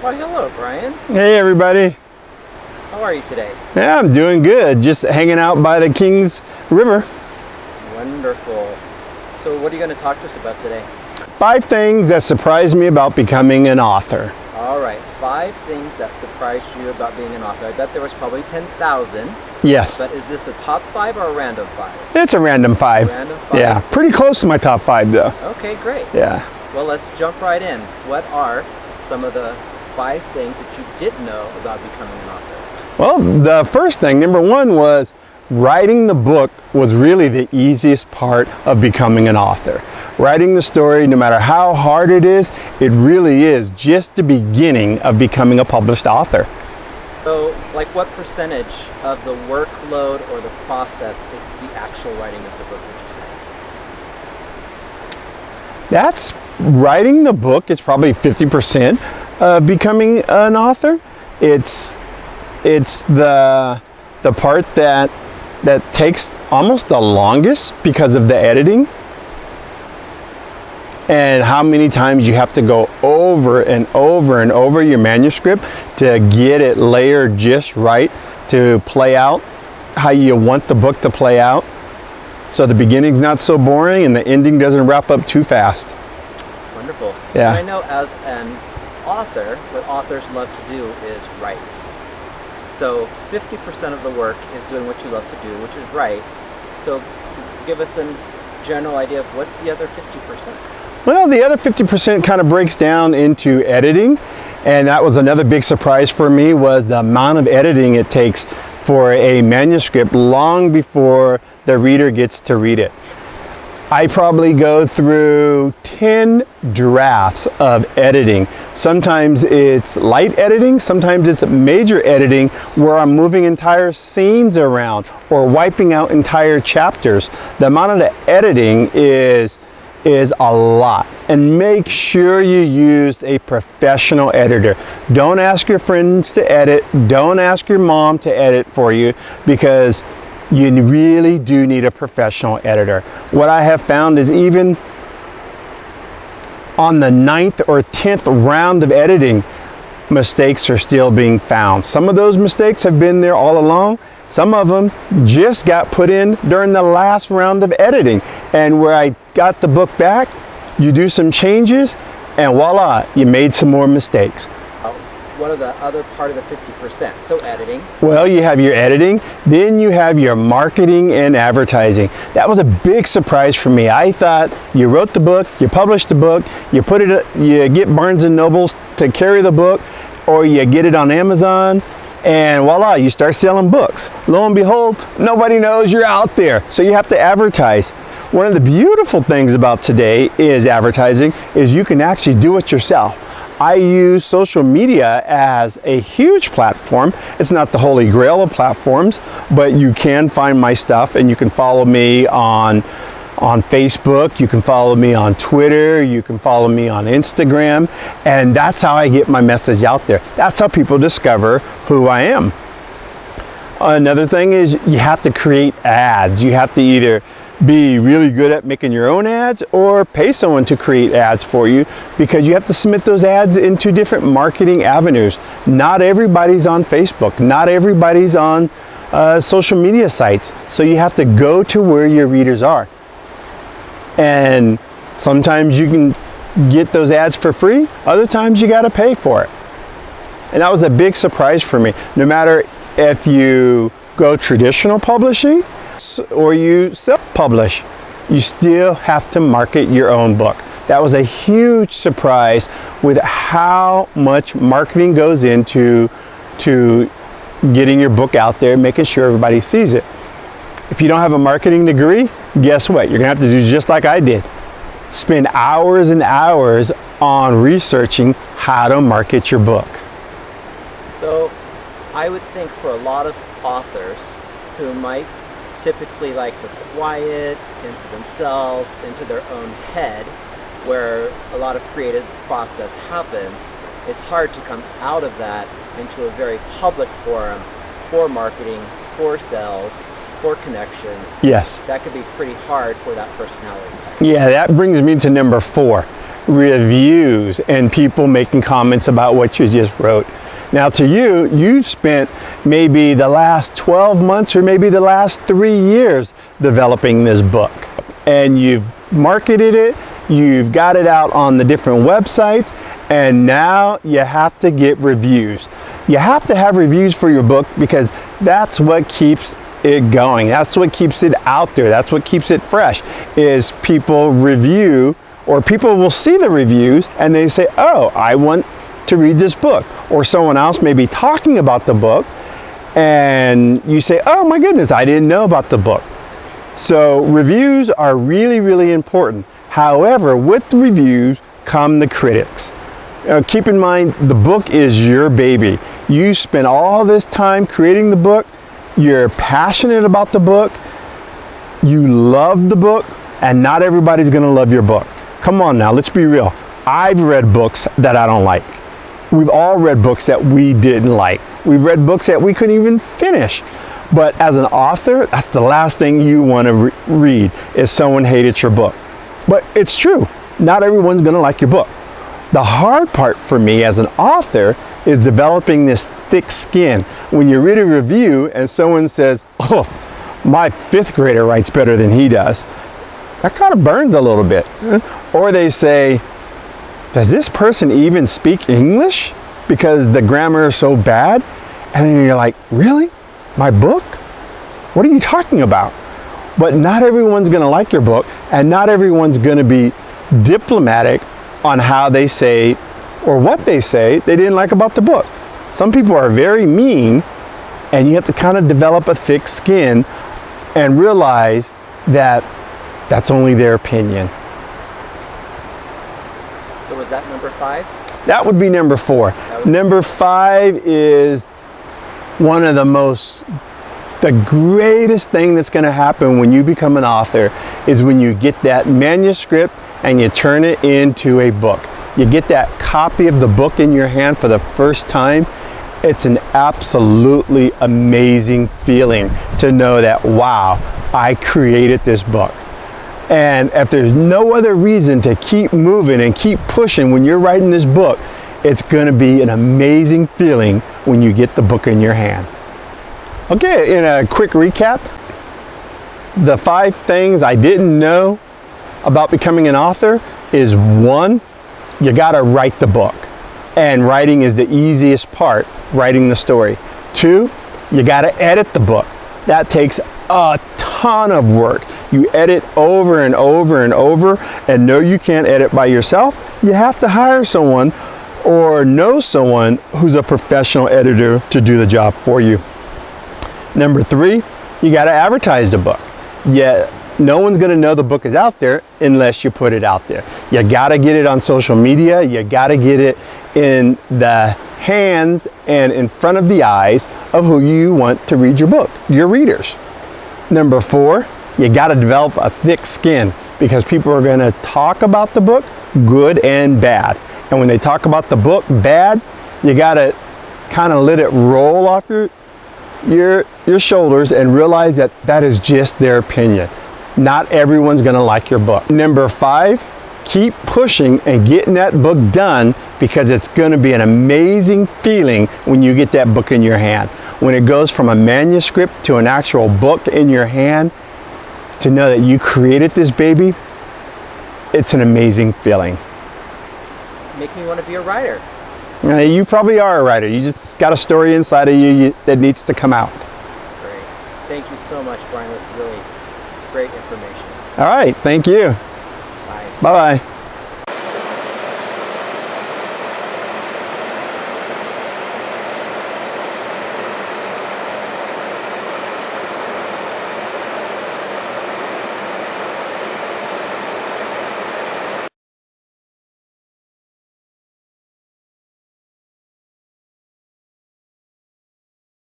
Why, hello, Bryan. Hey, everybody. How are you today? Yeah, I'm doing good. Just hanging out by the Kings River. Wonderful. So what are you going to talk to us about today? 5 things that surprised me about becoming an author. All right, 5 things that surprised you about being an author. I bet there was probably 10,000. Yes. But is this a top 5 or a random 5? It's a random 5. Random 5? Yeah, pretty close to my top 5 though. Okay, great. Yeah. Well, let's jump right in. What are some of the 5 things that you didn't know about becoming an author? Well, the first thing, number 1, was writing the book was really the easiest part of becoming an author. Writing the story, no matter how hard it is, it really is just the beginning of becoming a published author. So, like, what percentage of the workload or the process is the actual writing of the book, would you say? That's writing the book. It's probably 50% of becoming an author. It's the part that takes almost the longest because of the editing and how many times you have to go over and over and over your manuscript to get it layered just right to play out how you want the book to play out. So the beginning's not so boring and the ending doesn't wrap up too fast. Wonderful. Yeah. And I know as an author, what authors love to do is write. So 50% of the work is doing what you love to do, which is write. So give us a general idea of what's the other 50%? Well, the other 50% kind of breaks down into editing, and that was another big surprise for me, was the amount of editing it takes for a manuscript long before the reader gets to read it. I probably go through 10 drafts of editing. Sometimes it's light editing, sometimes it's major editing where I'm moving entire scenes around or wiping out entire chapters. The amount of the editing is a lot. And make sure you use a professional editor. Don't ask your friends to edit. Don't ask your mom to edit for you, because you really do need a professional editor. What I have found is even on the 9th or 10th round of editing, mistakes are still being found. Some of those mistakes have been there all along. Some of them just got put in during the last round of editing. And where I got the book back, you do some changes and voila, you made some more mistakes. What are the other part of the 50%? So editing. Well, you have your editing, then you have your marketing and advertising. That was a big surprise for me. I thought you wrote the book, you published the book, you get Barnes and Nobles to carry the book, or you get it on Amazon, and voila, you start selling books. Lo and behold, nobody knows you're out there, so you have to advertise. One of the beautiful things about today is advertising is you can actually do it yourself. I use social media as a huge platform. It's not the holy grail of platforms, but you can find my stuff and you can follow me on Facebook, you can follow me on Twitter, you can follow me on Instagram, and that's how I get my message out there. That's how people discover who I am. Another thing is you have to create ads. You have to either be really good at making your own ads or pay someone to create ads for you, because you have to submit those ads into different marketing avenues. Not everybody's on Facebook, not everybody's on social media sites, so you have to go to where your readers are. And sometimes you can get those ads for free, other times you got to pay for it. And that was a big surprise for me. No matter if you go traditional publishing or you self-publish, you still have to market your own book. That was a huge surprise with how much marketing goes into getting your book out there, making sure everybody sees it. If you don't have a marketing degree, guess what? You're gonna have to do just like I did. Spend hours and hours on researching how to market your book. So I would think for a lot of authors who might typically like the quiet, into themselves, into their own head, where a lot of creative process happens, it's hard to come out of that into a very public forum for marketing, for sales, for connections. Yes. That could be pretty hard for that personality type. Yeah, that brings me to number 4. reviews and people making comments about what you just wrote. Now to you, you've spent maybe the last 12 months or maybe the last 3 years developing this book. And you've marketed it, you've got it out on the different websites, and now you have to get reviews. You have to have reviews for your book because that's what keeps it going. That's what keeps it out there. That's what keeps it fresh, is people review, or people will see the reviews and they say, oh, I want to read this book. Or someone else may be talking about the book and you say, oh my goodness, I didn't know about the book. So reviews are really, really important. However, with the reviews come the critics. Keep in mind, the book is your baby. You spent all this time creating the book. You're passionate about the book. You love the book, and not everybody's going to love your book. Come on now, let's be real. I've read books that I don't like. We've all read books that we didn't like. We've read books that we couldn't even finish. But as an author, that's the last thing you want to read, is someone hated your book. But it's true. Not everyone's going to like your book. The hard part for me as an author is developing this thick skin. When you read a review and someone says, oh, my 5th grader writes better than he does, that kind of burns a little bit. Or they say, does this person even speak English because the grammar is so bad? And then you're like, really? My book? What are you talking about? But not everyone's going to like your book, and not everyone's going to be diplomatic on how they say or what they say they didn't like about the book. Some people are very mean, and you have to kind of develop a thick skin and realize that that's only their opinion. So was that number 5? That would be number 4. Number 5 is one of the greatest thing that's going to happen when you become an author is when you get that manuscript and you turn it into a book. You get that copy of the book in your hand for the first time. It's an absolutely amazing feeling to know that, wow, I created this book. And if there's no other reason to keep moving and keep pushing when you're writing this book, it's going to be an amazing feeling when you get the book in your hand. Okay, in a quick recap, the 5 things I didn't know about becoming an author is 1, you got to write the book. And writing is the easiest part, writing the story. 2, you got to edit the book. That takes a ton of work. You edit over and over and over, and no, you can't edit by yourself. You have to hire someone or know someone who's a professional editor to do the job for you. Number 3, you got to advertise the book. Yeah, no one's going to know the book is out there unless you put it out there. You got to get it on social media. You got to get it in the hands and in front of the eyes of who you want to read your book, your readers. Number 4, you got to develop a thick skin because people are going to talk about the book, good and bad. And when they talk about the book bad, you got to kind of let it roll off your shoulders and realize that that is just their opinion. Not everyone's going to like your book. Number 5, keep pushing and getting that book done because it's going to be an amazing feeling when you get that book in your hand. When it goes from a manuscript to an actual book in your hand, to know that you created this baby, it's an amazing feeling. Make me want to be a writer. You probably are a writer. You just got a story inside of you that needs to come out. Great. Thank you so much, Bryan. That's really great information. All right. Thank you. Bye. Bye-bye.